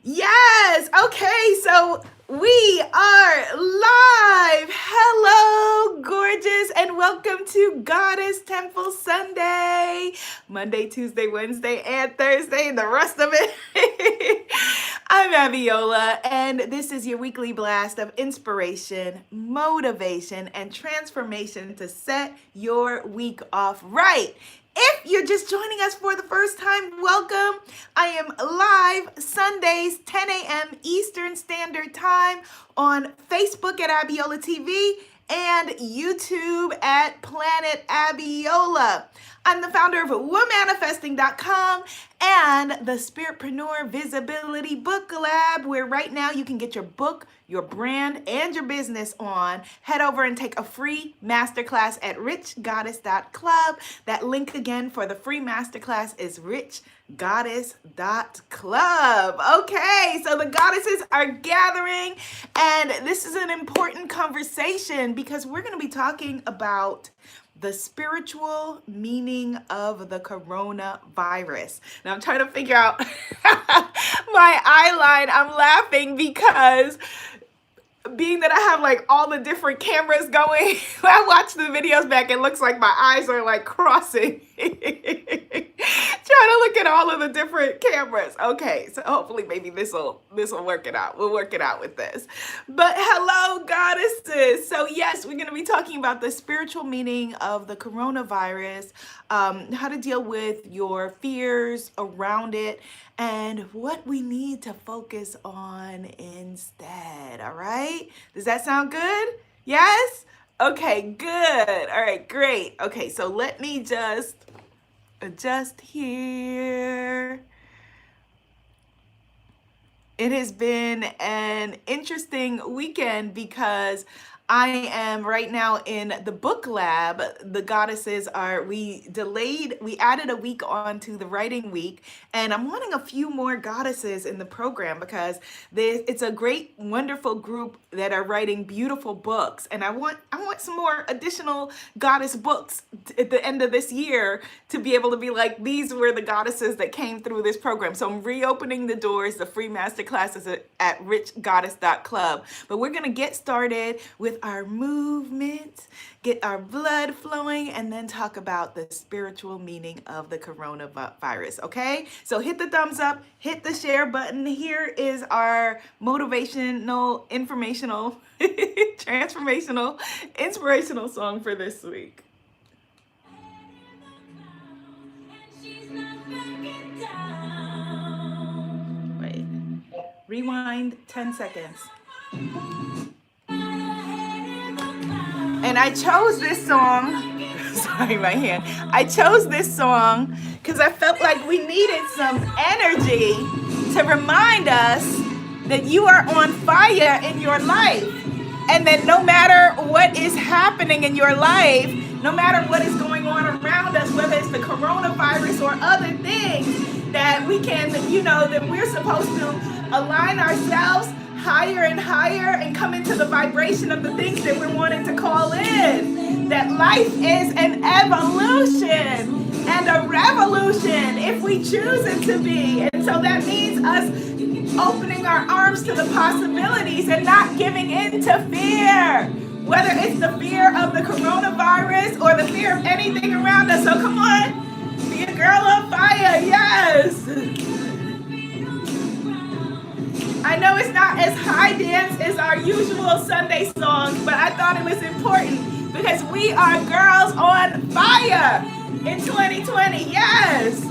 Yes. Okay. So we are live. Hello, gorgeous, and welcome to Goddess Temple Sunday. Monday, Tuesday, Wednesday, and Thursday, and the rest of it. I'm Abiola, and this is your weekly blast of inspiration, motivation, and transformation to set your week off right. If you're just joining us for the first time, welcome. I am live Sundays, 10 a.m. Eastern Standard Time on Facebook at Abiola TV and YouTube at Planet Abiola. I'm the founder of womanifesting.com and the Spiritpreneur Visibility Book Lab, where right now you can get your book, your brand, and your business on. Head over and take a free masterclass at richgoddess.club. That link again for the free masterclass is richgoddess.club. Okay, so the goddesses are gathering, and this is an important conversation because we're going to be talking about the spiritual meaning of the coronavirus. Now I'm trying to figure out my eyeline. I'm laughing because being that I have like all the different cameras going, when I watch the videos back, it looks like my eyes are like crossing. Trying to look at all of the different cameras. Okay, so hopefully maybe this will work it out. We'll work it out with this. But hello, goddesses. So yes, we're going to be talking about the spiritual meaning of the coronavirus, how to deal with your fears around it, and what we need to focus on instead. All right? Does that sound good? Yes? Okay, good. All right, great. Okay, so let me just adjust here. It has been an interesting weekend because I am right now in the book lab. The goddesses we added a week on to the writing week, and I'm wanting a few more goddesses in the program because it's a great, wonderful group that are writing beautiful books, and I want some more additional goddess books at the end of this year to be able to be like, these were the goddesses that came through this program. So I'm reopening the doors. The free masterclasses at richgoddess.club. But we're going to get started with our movement, get our blood flowing, and then talk about the spiritual meaning of the coronavirus, okay? So hit the thumbs up, hit the share button. Here is our motivational, informational, transformational, inspirational song for this week. Wait, rewind 10 seconds. And I chose this song, sorry, my hand. I chose this song because I felt like we needed some energy to remind us that you are on fire in your life. And that no matter what is happening in your life, no matter what is going on around us, whether it's the coronavirus or other things, that we can, that we're supposed to align ourselves higher and higher and come into the vibration of the things that we're wanting to call in. That life is an evolution and a revolution if we choose it to be. And so that means us opening our arms to the possibilities and not giving in to fear. Whether it's the fear of the coronavirus or the fear of anything around us. So come on, be a girl on fire, yes. I know it's not as high dance as our usual Sunday songs, but I thought it was important because we are girls on fire in 2020, yes.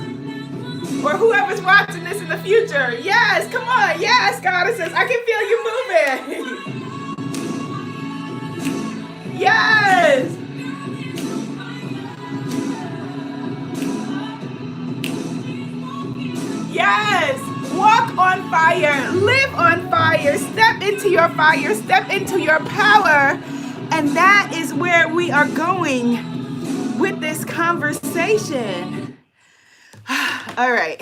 Or whoever's watching this in the future, yes, come on, yes, goddesses, I can feel you moving. Yes. Yes. Walk on fire, live on fire, step into your fire, step into your power. And that is where we are going with this conversation. All right.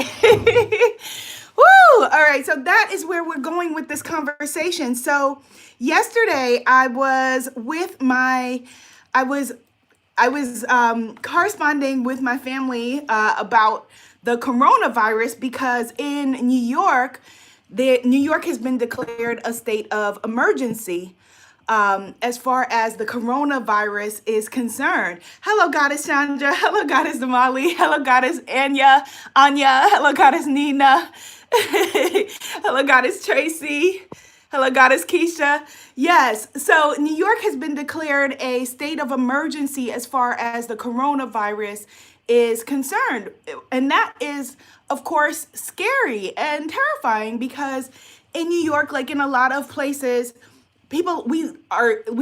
Woo! All right, so that is where we're going with this conversation. So yesterday I was corresponding with my family about the coronavirus because in New York, New York has been declared a state of emergency as far as the coronavirus is concerned. Hello, Goddess Chandra. Hello, Goddess Damali. Hello, Goddess Anya. Hello, Goddess Nina. Hello, Goddess Tracy. Hello, Goddess Keisha. Yes, so New York has been declared a state of emergency as far as the coronavirus is concerned. And that is, of course, scary and terrifying because in New York, like in a lot of places, people we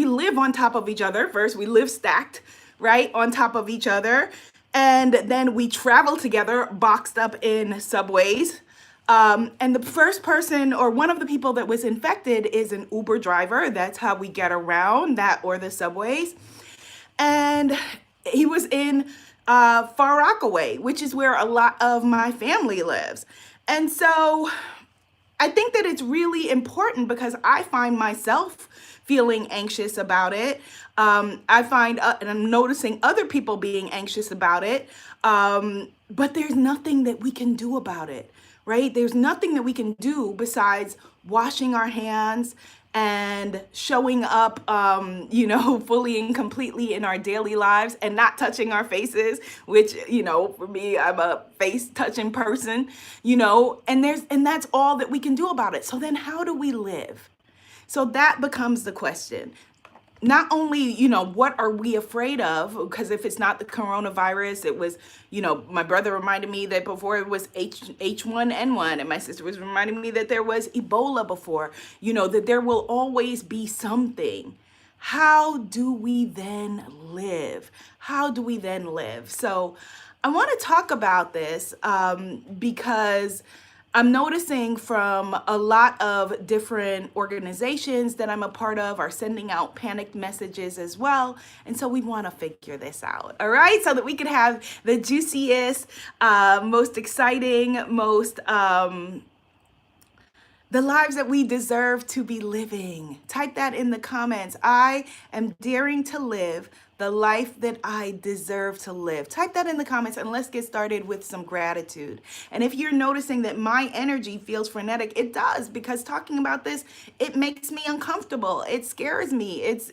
live on top of each other. First, we live stacked, right, on top of each other. And then we travel together, boxed up in subways. And the first person or one of the people that was infected is an Uber driver. That's how we get around that, or the subways. And he was in Far Rockaway, which is where a lot of my family lives. And so I think that it's really important because I find myself feeling anxious about it. I find, and I'm noticing other people being anxious about it. But there's nothing that we can do about it, right? There's nothing that we can do besides washing our hands and showing up, fully and completely in our daily lives and not touching our faces, which, for me, I'm a face touching person, and that's all that we can do about it. So then how do we live? So that becomes the question. Not only, what are we afraid of? Because if it's not the coronavirus, it was, my brother reminded me that before it was H1N1, and my sister was reminding me that there was Ebola before, that there will always be something. How do we then live? How do we then live? So I want to talk about this because I'm noticing from a lot of different organizations that I'm a part of are sending out panicked messages as well. And so we want to figure this out, all right? So that we can have the juiciest, most exciting, most the lives that we deserve to be living. Type that in the comments. I am daring to live the life that I deserve to live. Type that in the comments and let's get started with some gratitude. And if you're noticing that my energy feels frenetic, it does, because talking about this, it makes me uncomfortable. It scares me. It's,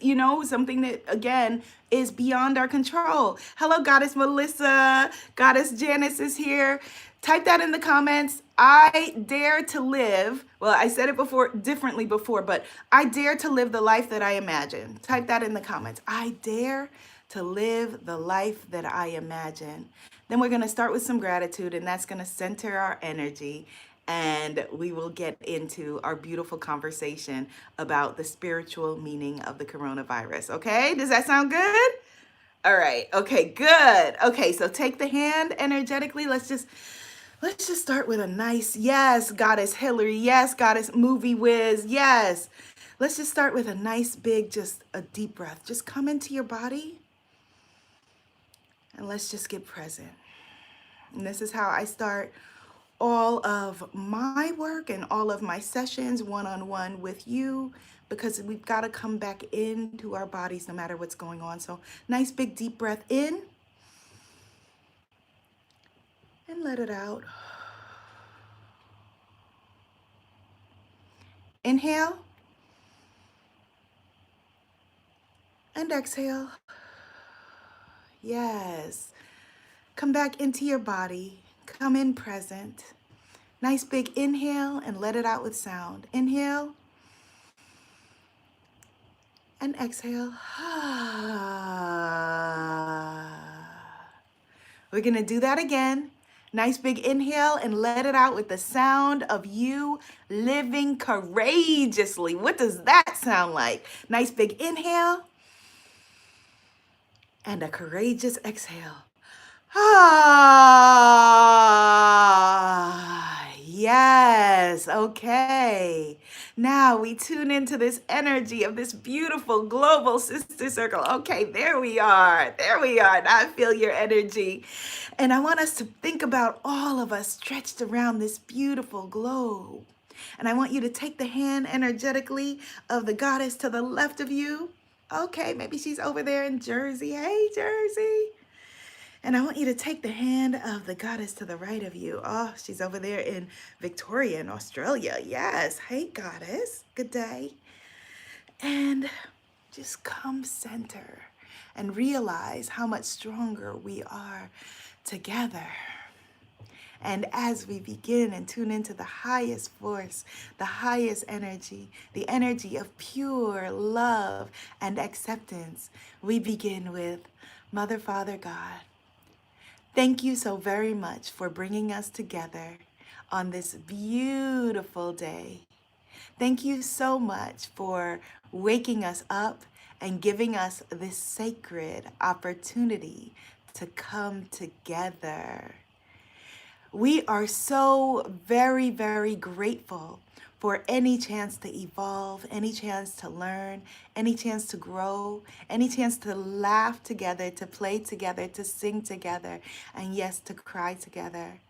something that, again, is beyond our control. Hello, Goddess Melissa. Goddess Janice is here. Type that in the comments. I dare to live. Well, I said it differently before, but I dare to live the life that I imagine. Type that in the comments. I dare to live the life that I imagine. Then we're going to start with some gratitude, and that's going to center our energy, and we will get into our beautiful conversation about the spiritual meaning of the coronavirus. Okay? Does that sound good? All right. Okay, good. Okay, so take the hand energetically. Let's just start with a nice, yes, Goddess Hillary, yes, Goddess Movie Whiz, yes. Let's just start with a nice, big, just a deep breath. Just come into your body and let's just get present. And this is how I start all of my work and all of my sessions one-on-one with you, because we've got to come back into our bodies no matter what's going on. So nice, big, deep breath in. And let it out. Inhale. And exhale. Yes. Come back into your body. Come in present. Nice big inhale and let it out with sound. Inhale. And exhale. We're going to do that again. Nice big inhale and let it out with the sound of you living courageously. What does that sound like? Nice big inhale and a courageous exhale. Yes. Okay. Now we tune into this energy of this beautiful global sister circle. Okay, there we are. There we are. Now I feel your energy. And I want us to think about all of us stretched around this beautiful globe. And I want you to take the hand energetically of the goddess to the left of you. Okay, maybe she's over there in Jersey. Hey, Jersey. And I want you to take the hand of the goddess to the right of you. Oh, she's over there in Victoria in Australia. Yes. Hey, goddess. Good day. And just come center and realize how much stronger we are together. And as we begin and tune into the highest force, the highest energy, the energy of pure love and acceptance, we begin with Mother, Father, God. Thank you so very much for bringing us together on this beautiful day. Thank you so much for waking us up and giving us this sacred opportunity to come together. We are so very, very grateful for any chance to evolve, any chance to learn, any chance to grow, any chance to laugh together, to play together, to sing together, and yes, to cry together.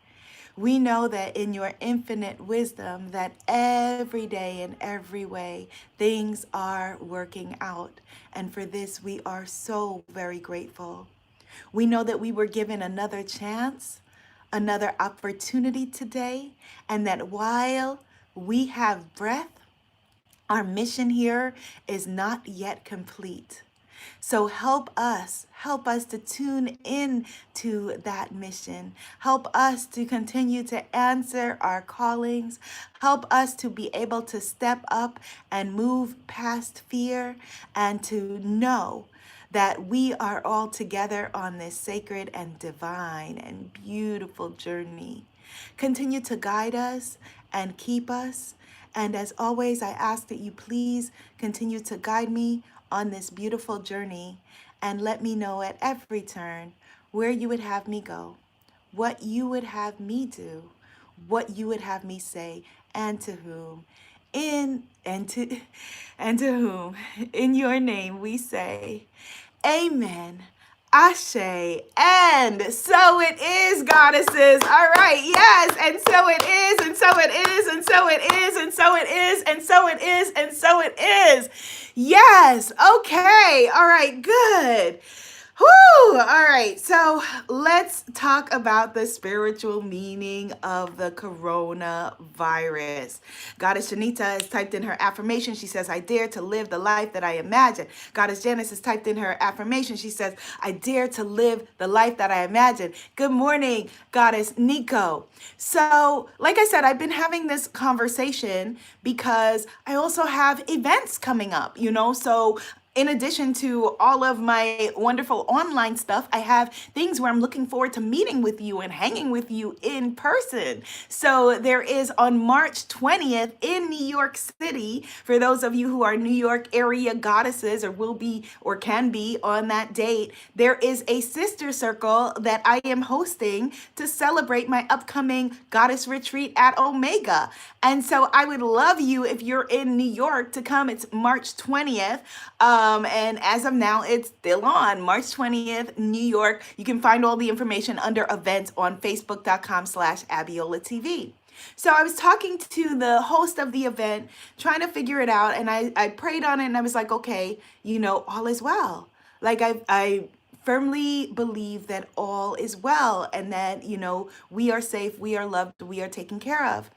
We know that in your infinite wisdom that every day in every way, things are working out. And for this, we are so very grateful. We know that we were given another chance, another opportunity today, and that while we have breath, our mission here is not yet complete. So help us to tune in to that mission. Help us to continue to answer our callings. Help us to be able to step up and move past fear and to know that we are all together on this sacred and divine and beautiful journey. Continue to guide us and keep us. And as always, I ask that you please continue to guide me on this beautiful journey and let me know at every turn where you would have me go, what you would have me do, what you would have me say, and to whom. And to whom in your name we say, Amen. Ashe, and so it is, goddesses. All right, yes, and so it is, and so it is, and so it is, and so it is, and so it is, and so it is. Yes, okay, all right, good. Whew, all right, so let's talk about the spiritual meaning of the coronavirus. Goddess Shanita has typed in her affirmation. She says, I dare to live the life that I imagine. Goddess Janice has typed in her affirmation. She says, I dare to live the life that I imagine. Good morning, Goddess Nico. So, like I said, I've been having this conversation because I also have events coming up, so in addition to all of my wonderful online stuff, I have things where I'm looking forward to meeting with you and hanging with you in person. So there is on March 20th in New York City, for those of you who are New York area goddesses or will be or can be on that date, there is a sister circle that I am hosting to celebrate my upcoming goddess retreat at Omega. And so I would love you, if you're in New York, to come. It's March 20th. And as of now, it's still on March 20th, New York. You can find all the information under events on facebook.com/Abiola TV. So I was talking to the host of the event, trying to figure it out. And I prayed on it and I was like, okay, all is well. Like I firmly believe that all is well and that, we are safe, we are loved, we are taken care of.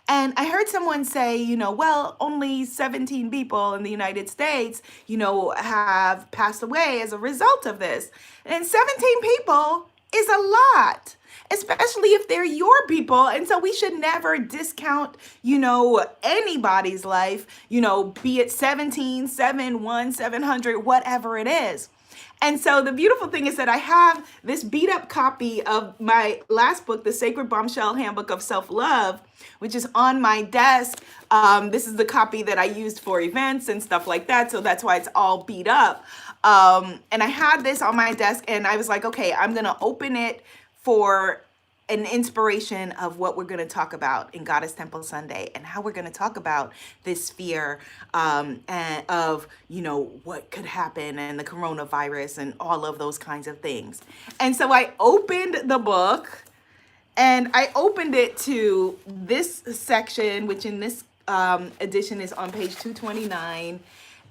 And I heard someone say, well, only 17 people in the United States, have passed away as a result of this. And 17 people is a lot, especially if they're your people. And so we should never discount, anybody's life, be it 17, 7, 1, 700, whatever it is. And so the beautiful thing is that I have this beat up copy of my last book, The Sacred Bombshell Handbook of Self-Love, which is on my desk. This is the copy that I used for events and stuff like that. So that's why it's all beat up. And I had this on my desk and I was like, okay, I'm going to open it for an inspiration of what we're going to talk about in Goddess Temple Sunday and how we're going to talk about this fear and of, what could happen and the coronavirus and all of those kinds of things. And so I opened the book and I opened it to this section, which in this edition is on page 229.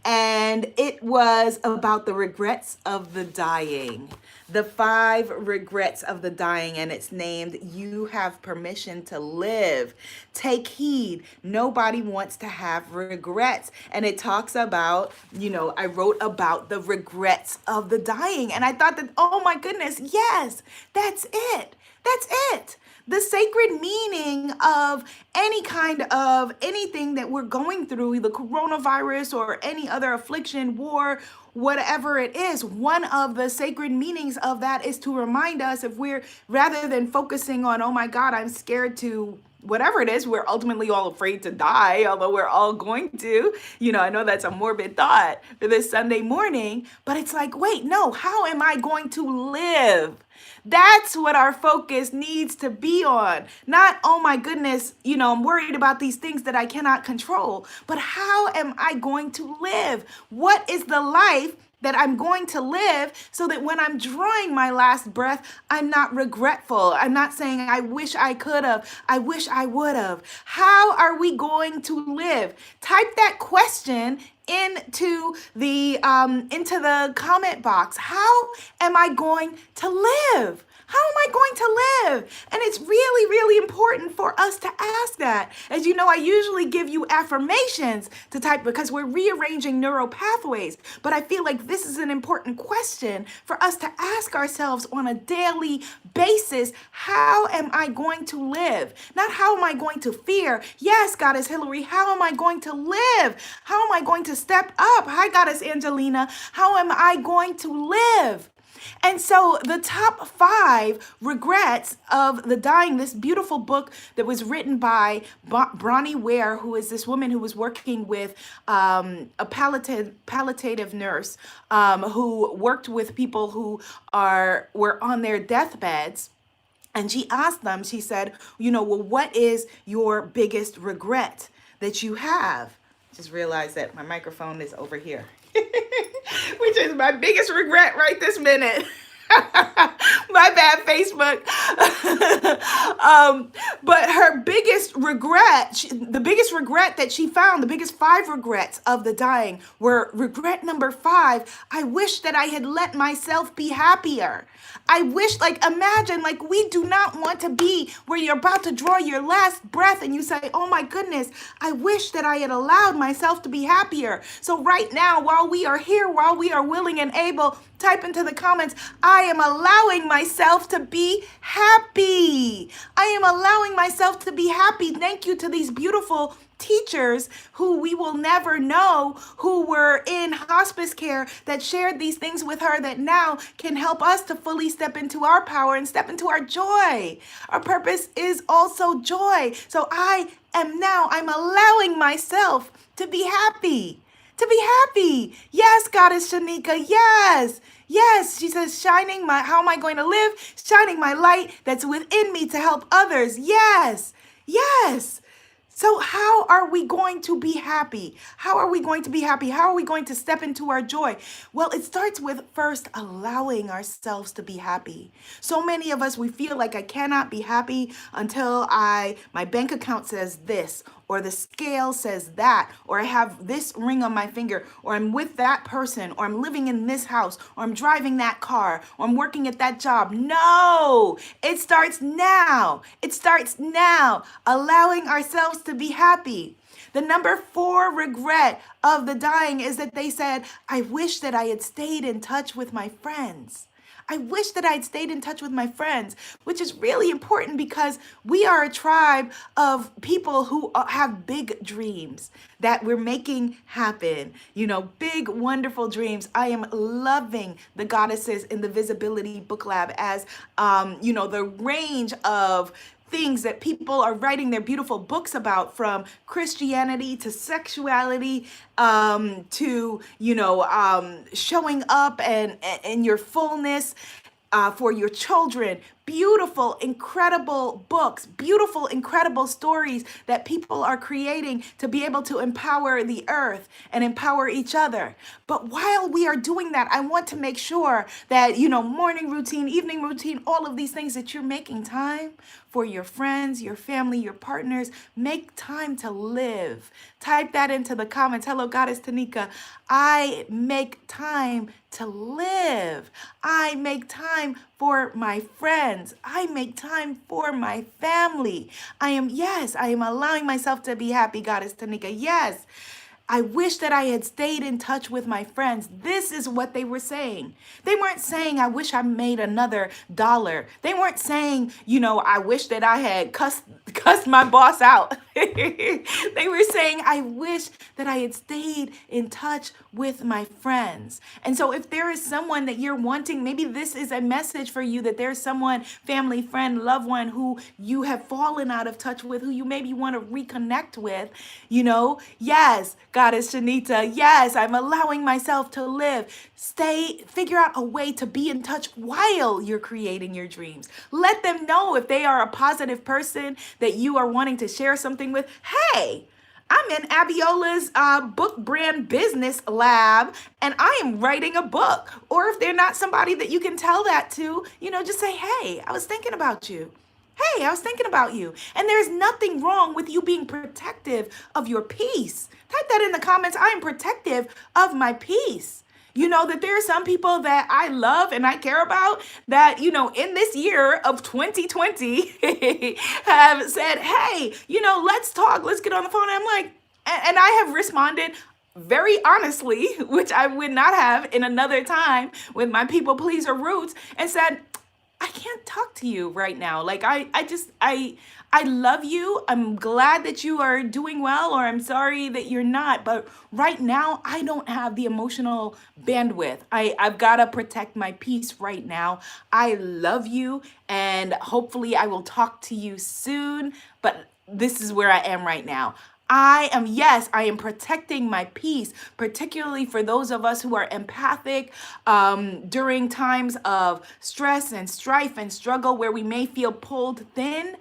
and it was about the regrets of the dying. The 5 regrets of the dying, and it's named You Have Permission to Live. Take heed. Nobody wants to have regrets. And it talks about, I wrote about the regrets of the dying. And I thought that, oh my goodness, yes, that's it. That's it. The sacred meaning of any kind of anything that we're going through, the coronavirus or any other affliction, war, whatever it is, one of the sacred meanings of that is to remind us, if we're, rather than focusing on, oh my God, I'm scared to whatever it is, we're ultimately all afraid to die, although we're all going to. I know that's a morbid thought for this Sunday morning, but it's like, wait, no, how am I going to live? That's what our focus needs to be on. Not, oh my goodness, I'm worried about these things that I cannot control, but how am I going to live? What is the life that I'm going to live so that when I'm drawing my last breath, I'm not regretful. I'm not saying, I wish I could have, I wish I would have. How are we going to live? Type that question into the comment box. How am I going to live? How am I going to live? And it's really, really important for us to ask that. As you know, I usually give you affirmations to type because we're rearranging neural pathways. But I feel like this is an important question for us to ask ourselves on a daily basis. How am I going to live? Not how am I going to fear? Yes, Goddess Hillary, how am I going to live? How am I going to step up? Hi, Goddess Angelina. How am I going to live? And so the top 5 regrets of the dying, this beautiful book that was written by Bronnie Ware, who is this woman who was working with a palliative nurse who worked with people who were on their deathbeds. And she asked them, she said, well, what is your biggest regret that you have? Just realized that my microphone is over here. Which is my biggest regret right this minute. My bad, Facebook. But her biggest regret, the biggest regret that she found, the biggest 5 regrets of the dying were regret number 5. I wish that I had let myself be happier. I wish, imagine, we do not want to be where you're about to draw your last breath and you say, oh my goodness, I wish that I had allowed myself to be happier. So right now, while we are here, while we are willing and able, type into the comments, I am allowing myself to be happy. I am allowing myself to be happy. Thank you to these beautiful teachers who we will never know, who were in hospice care, that shared these things with her that now can help us to fully step into our power and step into our joy. Our purpose is also joy. So I'm allowing myself to be happy. To be happy. Yes, Goddess Shanika, yes. Yes, she says, how am I going to live? Shining my light that's within me to help others. Yes, yes. So how are we going to be happy? How are we going to be happy? How are we going to step into our joy? Well, it starts with first allowing ourselves to be happy. So many of us, we feel like I cannot be happy until my bank account says this, or the scale says that, or I have this ring on my finger, or I'm with that person, or I'm living in this house, or I'm driving that car, or I'm working at that job. No, it starts now. It starts now, allowing ourselves to be happy. The number 4 regret of the dying is that they said, I wish that I had stayed in touch with my friends. I wish that I'd stayed in touch with my friends, which is really important because we are a tribe of people who have big dreams that we're making happen. Big, wonderful dreams. I am loving the Goddesses in the Visibility Book Lab as, the range of things that people are writing their beautiful books about, from Christianity to sexuality, to, showing up and your fullness for your children, beautiful, incredible books, beautiful, incredible stories that people are creating to be able to empower the earth and empower each other. But while we are doing that, I want to make sure that, morning routine, evening routine, all of these things, that you're making time for your friends, your family, your partners. Make time to live. Type that into the comments. Hello, Goddess Tanika. I make time to live. I make time for my friends. I make time for my family. I am allowing myself to be happy, Goddess Tanika. Yes. I wish that I had stayed in touch with my friends. This is what they were saying. They weren't saying, I wish I made another dollar. They weren't saying, I wish that I had cussed my boss out. They were saying, I wish that I had stayed in touch with my friends. And so if there is someone that you're wanting, maybe this is a message for you, that there's someone, family, friend, loved one, who you have fallen out of touch with, who you maybe want to reconnect with, yes, Goddess Shanita, yes, I'm allowing myself to live. Figure out a way to be in touch while you're creating your dreams. Let them know if they are a positive person that you are wanting to share something with. Hey, I'm in Abiola's book brand business lab, and I am writing a book. Or if they're not somebody that you can tell that to, just say, hey, I was thinking about you. Hey, I was thinking about you. And there's nothing wrong with you being protective of your peace. Type that in the comments. I am protective of my peace. That there are some people that I love and I care about that, in this year of 2020 have said, hey, let's talk, let's get on the phone. And I'm like, and I have responded very honestly, which I would not have in another time with my people pleaser roots, and said, I can't talk to you right now. Like, I love you. I'm glad that you are doing well, or I'm sorry that you're not. But right now, I don't have the emotional bandwidth. I've got to protect my peace right now. I love you, and hopefully I will talk to you soon. But this is where I am right now. I am protecting my peace, particularly for those of us who are empathic during times of stress and strife and struggle where we may feel pulled thin.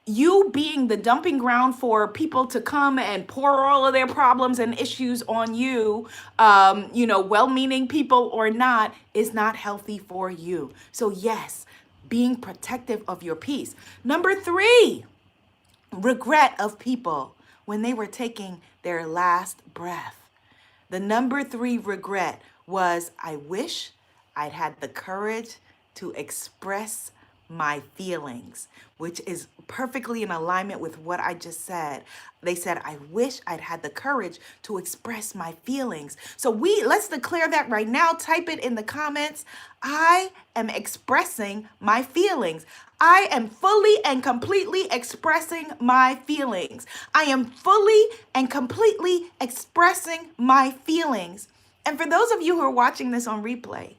You being the dumping ground for people to come and pour all of their problems and issues on you, well-meaning people or not, is not healthy for you. So yes, being protective of your peace. Number 3, regret of people when they were taking their last breath. The number 3 regret was, I wish I'd had the courage to express my feelings, which is perfectly in alignment with what I just said. They said, I wish I'd had the courage to express my feelings. So let's declare that right now. Type it in the comments. I am expressing my feelings. I am fully and completely expressing my feelings. I am fully and completely expressing my feelings. And for those of you who are watching this on replay,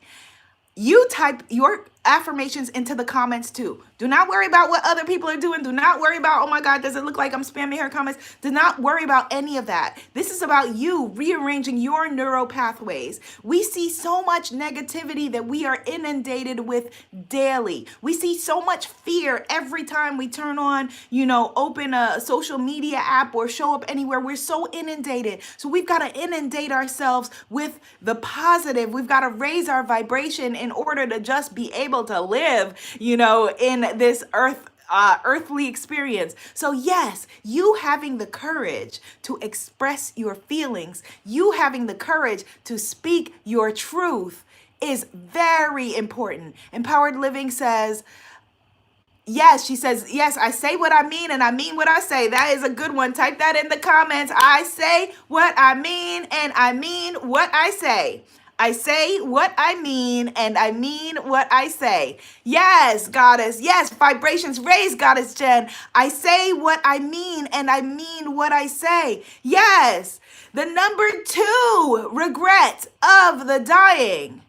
you type your affirmations into the comments too. Do not worry about what other people are doing. Do not worry about, oh my God, does it look like I'm spamming her comments? Do not worry about any of that. This is about you rearranging your neural pathways. We see so much negativity that we are inundated with daily. We see so much fear every time we turn on, open a social media app or show up anywhere. We're so inundated. So we've got to inundate ourselves with the positive. We've got to raise our vibration in order to just be able to live, in this earthly experience. So yes, you having the courage to express your feelings, you having the courage to speak your truth is very important. Empowered Living says, yes, she says, yes, I say what I mean and I mean what I say. That is a good one. Type that in the comments. I say what I mean and I mean what I say. I say what I mean and I mean what I say. Yes, Goddess. Yes, vibrations raise, Goddess Jen. I say what I mean and I mean what I say. Yes. The number 2 regret of the dying.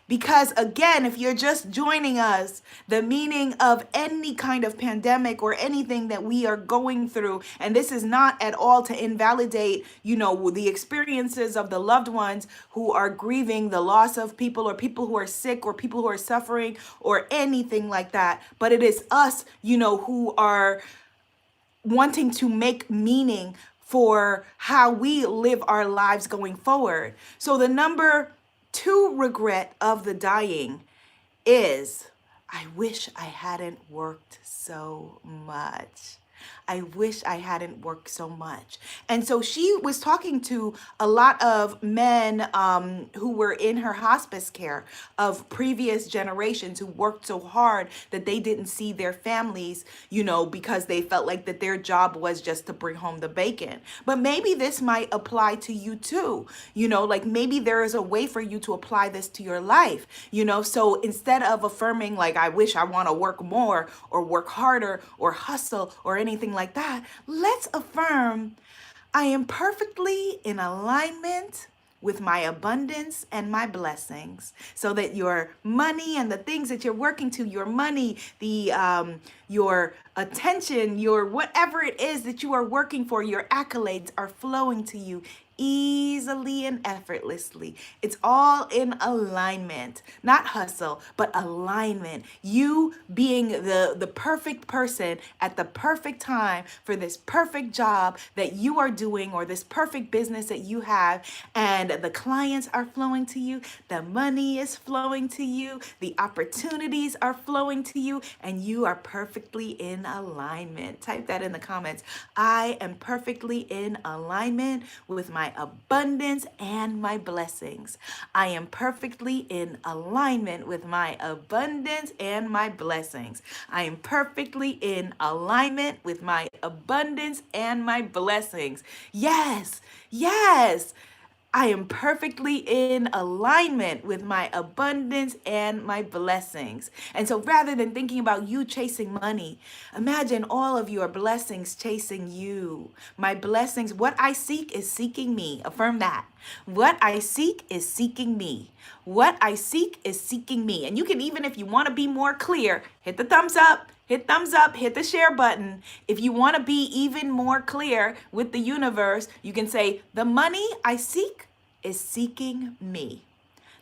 Because again, if you're just joining us, the meaning of any kind of pandemic or anything that we are going through, and this is not at all to invalidate, the experiences of the loved ones who are grieving the loss of people, or people who are sick, or people who are suffering, or anything like that. But it is us, who are wanting to make meaning for how we live our lives going forward. So the number 2 regret of the dying is, I wish I hadn't worked so much. I wish I hadn't worked so much. And so she was talking to a lot of men who were in her hospice care of previous generations who worked so hard that they didn't see their families, because they felt like that their job was just to bring home the bacon. But maybe this might apply to you too. Like maybe there is a way for you to apply this to your life, so instead of affirming like, I wish I want to work more or work harder or hustle or anything like that, let's affirm, I am perfectly in alignment with my abundance and my blessings, so that your money and the things that you're working to, your money, your attention, your whatever it is that you are working for, your accolades are flowing to you easily and effortlessly. It's all in alignment, not hustle, but alignment. You being the perfect person at the perfect time for this perfect job that you are doing, or this perfect business that you have, and the clients are flowing to you, the money is flowing to you, the opportunities are flowing to you, and you are perfectly in alignment. Type that in the comments. I am perfectly in alignment with my abundance and my blessings. I am perfectly in alignment with my abundance and my blessings. I am perfectly in alignment with my abundance and my blessings. Yes, yes. I am perfectly in alignment with my abundance and my blessings. And so rather than thinking about you chasing money, imagine all of your blessings chasing you. My blessings, what I seek is seeking me. Affirm that. What I seek is seeking me. What I seek is seeking me. And you can, even if you want to be more clear, hit the thumbs up. Hit thumbs up, hit the share button. If you want to be even more clear with the universe, you can say, the money I seek is seeking me.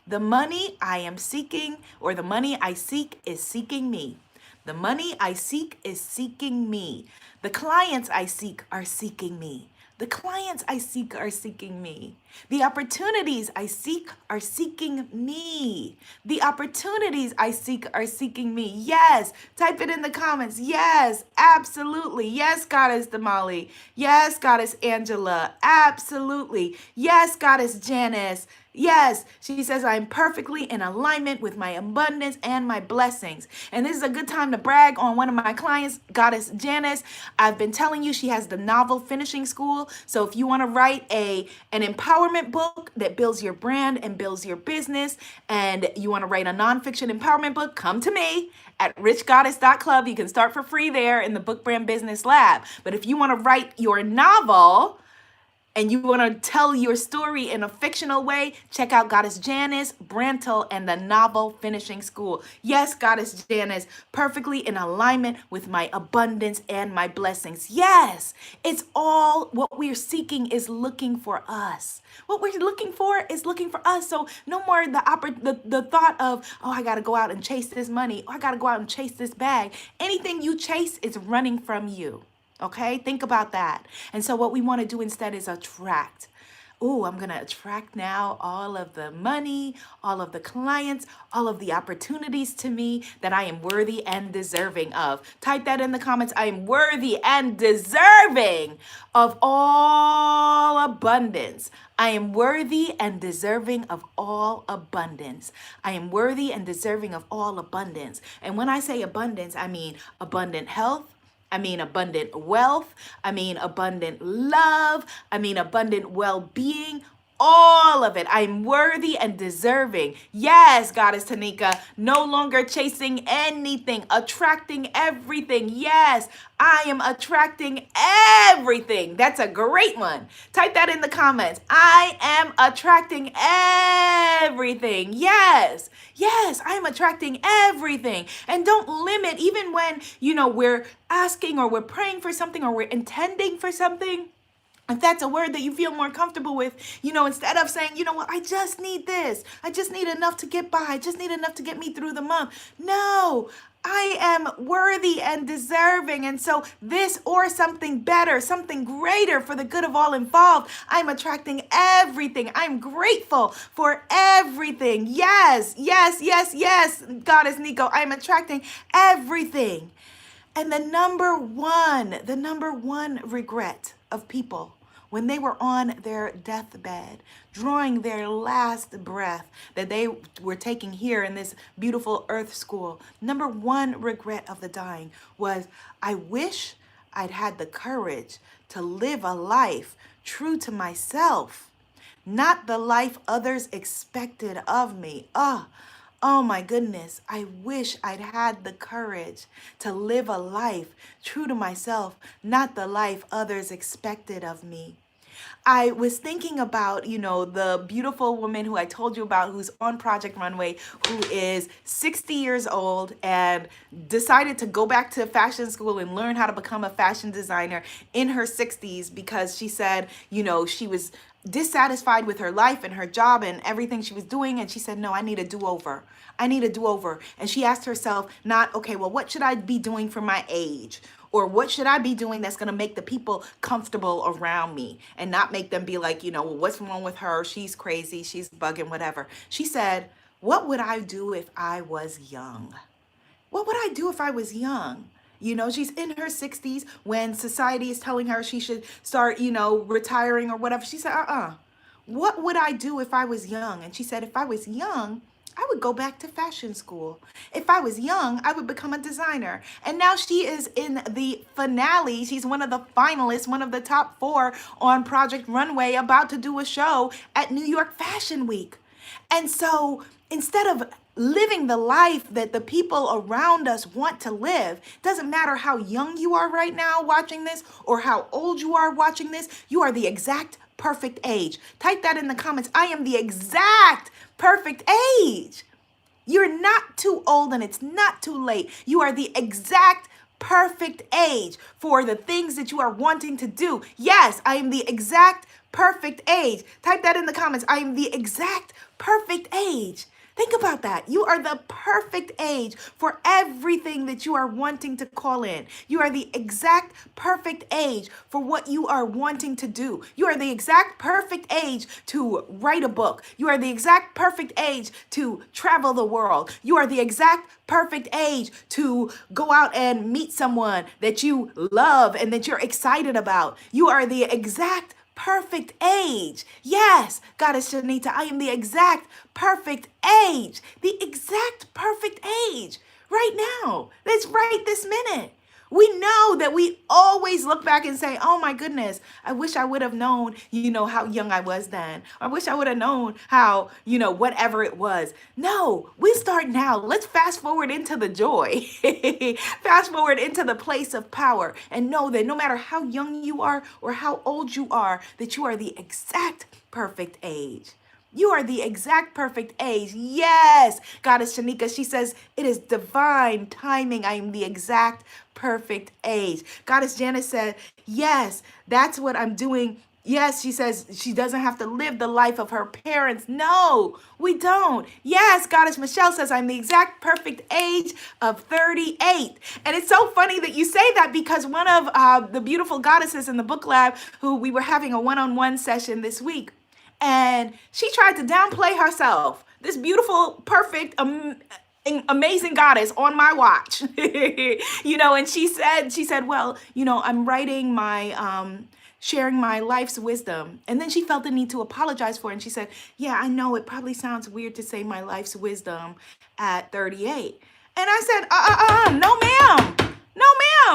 The money I am seeking, or the money I seek, is seeking me. The money I seek is seeking me. The clients I seek are seeking me. The clients I seek are seeking me. The opportunities I seek are seeking me. The opportunities I seek are seeking me. Yes, type it in the comments. Yes, absolutely. Yes, Goddess Damali. Yes, Goddess Angela. Absolutely. Yes, Goddess Janice. Yes, she says, I am perfectly in alignment with my abundance and my blessings. And this is a good time to brag on one of my clients, Goddess Janice. I've been telling you she has the novel finishing school. So if you want to write an empowerment book that builds your brand and builds your business, and you want to write a nonfiction empowerment book, come to me at richgoddess.club. You can start for free there in the Book Brand Business Lab. But if you want to write your novel, and you want to tell your story in a fictional way, check out Goddess Janice Brantle and the Novel Finishing School. Yes, Goddess Janice, perfectly in alignment with my abundance and my blessings. Yes, it's all what we're seeking is looking for us. What we're looking for is looking for us. So no more the thought of, oh, I got to go out and chase this money. Oh, I got to go out and chase this bag. Anything you chase is running from you. Okay, think about that. And so what we want to do instead is attract. Oh, I'm going to attract now all of the money, all of the clients, all of the opportunities to me that I am worthy and deserving of. Type that in the comments. I am worthy and deserving of all abundance. I am worthy and deserving of all abundance. I am worthy and deserving of all abundance. And when I say abundance, I mean abundant health. I mean abundant wealth. I mean abundant love. I mean abundant well-being. all of it. I'm worthy and deserving. Yes, Goddess Tanika, no longer chasing anything, attracting everything. Yes, I am attracting everything. That's a great one. Type that in the comments. I am attracting everything. Yes, yes, I'm attracting everything. And don't limit, even when, we're asking or we're praying for something or we're intending for something. If that's a word that you feel more comfortable with, instead of saying, what, I just need this. I just need enough to get by. I just need enough to get me through the month. No, I am worthy and deserving. And so this or something better, something greater for the good of all involved. I'm attracting everything. I'm grateful for everything. Yes, yes, yes, yes, Goddess Nico, I'm attracting everything. And the number one regret of people when they were on their deathbed, drawing their last breath that they were taking here in this beautiful earth school, number one regret of the dying was, I wish I'd had the courage to live a life true to myself, not the life others expected of me. Oh my goodness, I wish I'd had the courage to live a life true to myself, not the life others expected of me. I was thinking about, the beautiful woman who I told you about who's on Project Runway, who is 60 years old and decided to go back to fashion school and learn how to become a fashion designer in her 60s because she said, she was dissatisfied with her life and her job and everything she was doing. And she said, no, I need a do-over. I need a do-over. And she asked herself, not, okay, well, what should I be doing for my age? Or what should I be doing that's going to make the people comfortable around me and not make them be like, well, what's wrong with her? She's crazy. She's bugging, whatever. She said, what would I do if I was young? What would I do if I was young? She's in her 60s when society is telling her she should start, retiring or whatever. She said, what would I do if I was young? And she said, if I was young, I would go back to fashion school. If I was young, I would become a designer. And now she is in the finale. She's one of the finalists, one of the top 4 on Project Runway, about to do a show at New York Fashion Week. And so instead of living the life that the people around us want to live, doesn't matter how young you are right now watching this or how old you are watching this, you are the exact perfect age. Type that in the comments. I am the exact perfect age. You're not too old and it's not too late. You are the exact perfect age for the things that you are wanting to do. Yes, I am the exact perfect age. Type that in the comments. I am the exact perfect age. Think about that. You are the perfect age for everything that you are wanting to call in. You are the exact perfect age for what you are wanting to do. You are the exact perfect age to write a book. You are the exact perfect age to travel the world. You are the exact perfect age to go out and meet someone that you love and that you're excited about. You are the exact perfect age. Yes, Goddess Shanita, I am the exact perfect age. The exact perfect age right now. That's right this minute. We know that we always look back and say, oh my goodness, I wish I would have known, how young I was then. I wish I would have known how, whatever it was. No, we start now. Let's fast forward into the joy. Fast forward into the place of power and know that no matter how young you are or how old you are, that you are the exact perfect age. You are the exact perfect age. Yes, Goddess Shanika, she says, it is divine timing. I am the exact perfect age. Goddess Janice said, yes, that's what I'm doing. Yes, she says she doesn't have to live the life of her parents. No, we don't. Yes, Goddess Michelle says I'm the exact perfect age of 38. And it's so funny that you say that because one of the beautiful goddesses in the book lab who we were having a one-on-one session this week, and she tried to downplay herself, this beautiful, perfect, amazing goddess on my watch, and she said, well, I'm writing my, sharing my life's wisdom. And then she felt the need to apologize for it. And she said, yeah, I know it probably sounds weird to say my life's wisdom at 38. And I said, no, ma'am. No,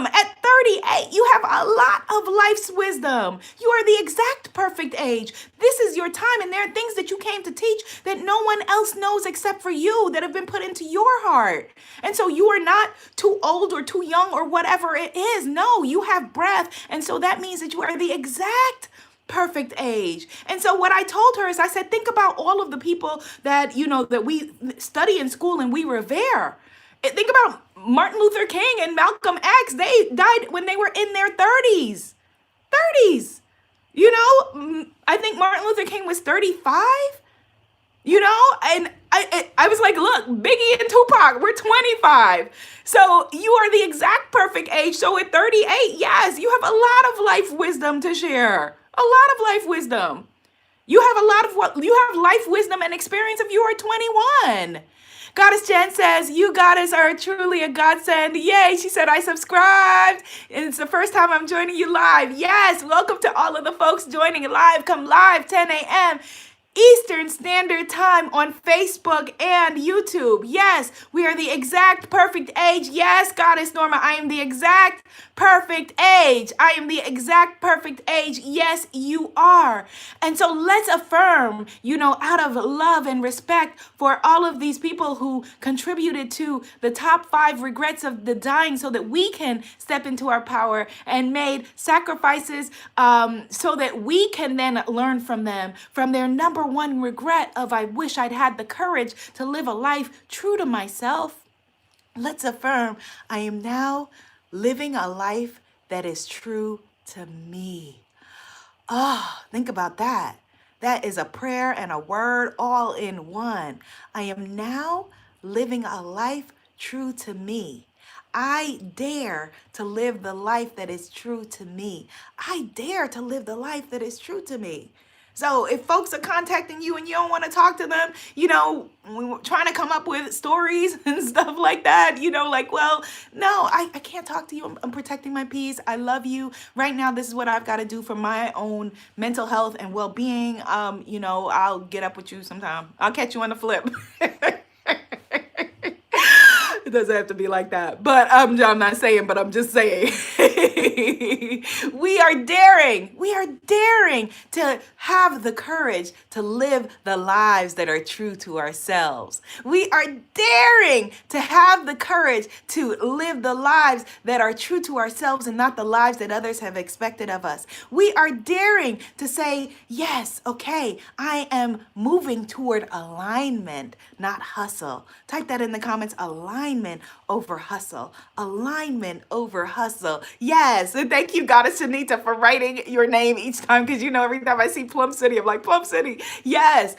ma'am. 38, you have a lot of life's wisdom. You are the exact perfect age. This is your time, and there are things that you came to teach that no one else knows except for you, that have been put into your heart. And so you are not too old or too young or whatever it is. No, you have breath. And so that means that you are the exact perfect age. And so what I told her is, I said, think about all of the people that, that we study in school and we revere. Think about Martin Luther King and Malcolm X. They died when they were in their 30s. 30s. I think Martin Luther King was 35. And I was like, look, Biggie and Tupac, we're 25. So you are the exact perfect age. So at 38, yes, you have a lot of life wisdom to share. A lot of life wisdom. You have life wisdom and experience if you are 21. Goddess Jen says, you goddess are truly a godsend. Yay, she said, I subscribed. And it's the first time I'm joining you live. Yes, welcome to all of the folks joining live. Come live, 10 a.m. Eastern Standard Time on Facebook and YouTube. Yes, we are the exact perfect age. Yes, Goddess Norma, I am the exact perfect age. I am the exact perfect age. Yes, you are. And so let's affirm, out of love and respect for all of these people who contributed to the top 5 regrets of the dying, so that we can step into our power and made sacrifices so that we can then learn from them, from their number one regret of, I wish I'd had the courage to live a life true to myself. Let's affirm, I am now living a life that is true to me. Think about that. That is a prayer and a word all in one. I am now living a life true to me. I dare to live the life that is true to me. I dare to live the life that is true to me. So if folks are contacting you and you don't want to talk to them, we were trying to come up with stories and stuff like that, well, no, I can't talk to you. I'm protecting my peace. I love you. Right now, this is what I've got to do for my own mental health and well-being. I'll get up with you sometime. I'll catch you on the flip. It doesn't have to be like that. But I'm not saying, but I'm just saying. We are daring to have the courage to live the lives that are true to ourselves. We are daring to have the courage to live the lives that are true to ourselves and not the lives that others have expected of us. We are daring to say, yes, okay, I am moving toward alignment, not hustle. Type that in the comments, alignment over hustle. Alignment over hustle. Yes, and thank you, Goddess Shanita, for writing your name each time, because every time I see Plum City, I'm like, Plum City. Yes,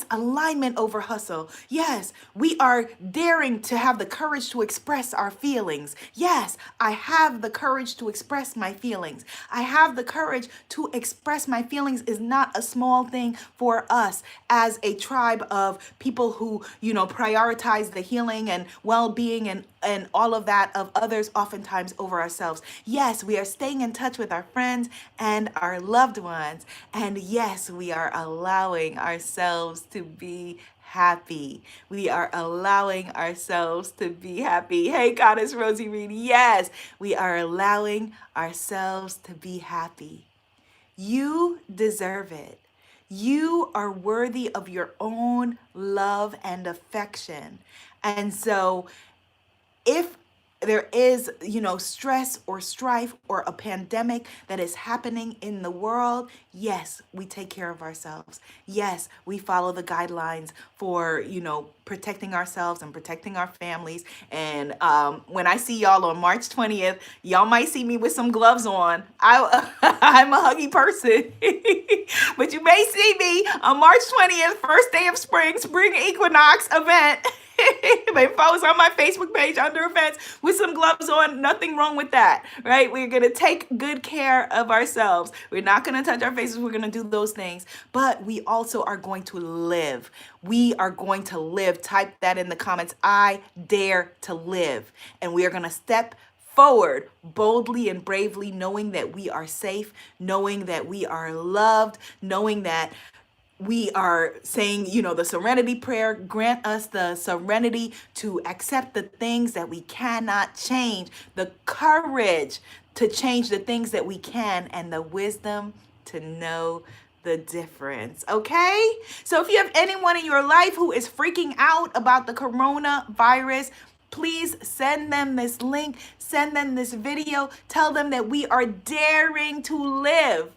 alignment over hustle. Yes, we are daring to have the courage to express our feelings. Yes, I have the courage to express my feelings. I have the courage to express my feelings is not a small thing for us as a tribe of people who, prioritize the healing and well-being and all of that of others oftentimes over ourselves. Yes, we are staying in touch with our friends and our loved ones. And yes, we are allowing ourselves to be happy. We are allowing ourselves to be happy. Hey, Goddess Rosie Reed. Yes, we are allowing ourselves to be happy. You deserve it. You are worthy of your own love and affection. And so if there is, stress or strife or a pandemic that is happening in the world, yes, we take care of ourselves. Yes, we follow the guidelines for, protecting ourselves and protecting our families. And when I see y'all on March 20th, y'all might see me with some gloves on. I'm a huggy person, but you may see me on March 20th, first day of spring equinox event. My photos on my Facebook page under events with some gloves on. Nothing wrong with that, right? We're going to take good care of ourselves. We're not going to touch our faces. We're going to do those things. But we also are going to live. We are going to live. Type that in the comments. I dare to live. And we are going to step forward boldly and bravely, knowing that we are safe, knowing that we are loved, knowing that we are saying, the serenity prayer, grant us the serenity to accept the things that we cannot change, the courage to change the things that we can, and the wisdom to know the difference. Okay? So if you have anyone in your life who is freaking out about the coronavirus, please send them this link, send them this video, tell them that we are daring to live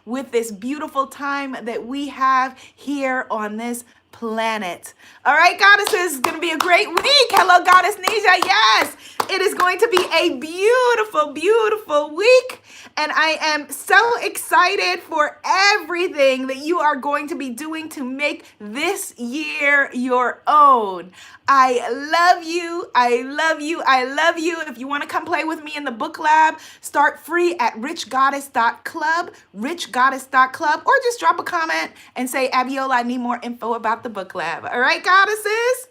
with this beautiful time that we have here on this planet. All right, goddesses, it's going to be a great week. Hello, Goddess Nisha. Yes, it is going to be a beautiful, beautiful week. And I am so excited for everything that you are going to be doing to make this year your own. I love you. I love you. I love you. If you want to come play with me in the book lab, start free at richgoddess.club, richgoddess.club, or just drop a comment and say, Abiola, I need more info about the book lab. All right, goddesses?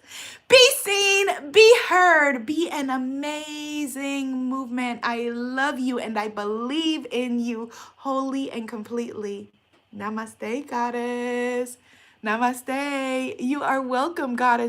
Be seen, be heard, be an amazing movement. I love you and I believe in you wholly and completely. Namaste, goddess. Namaste. You are welcome, goddess.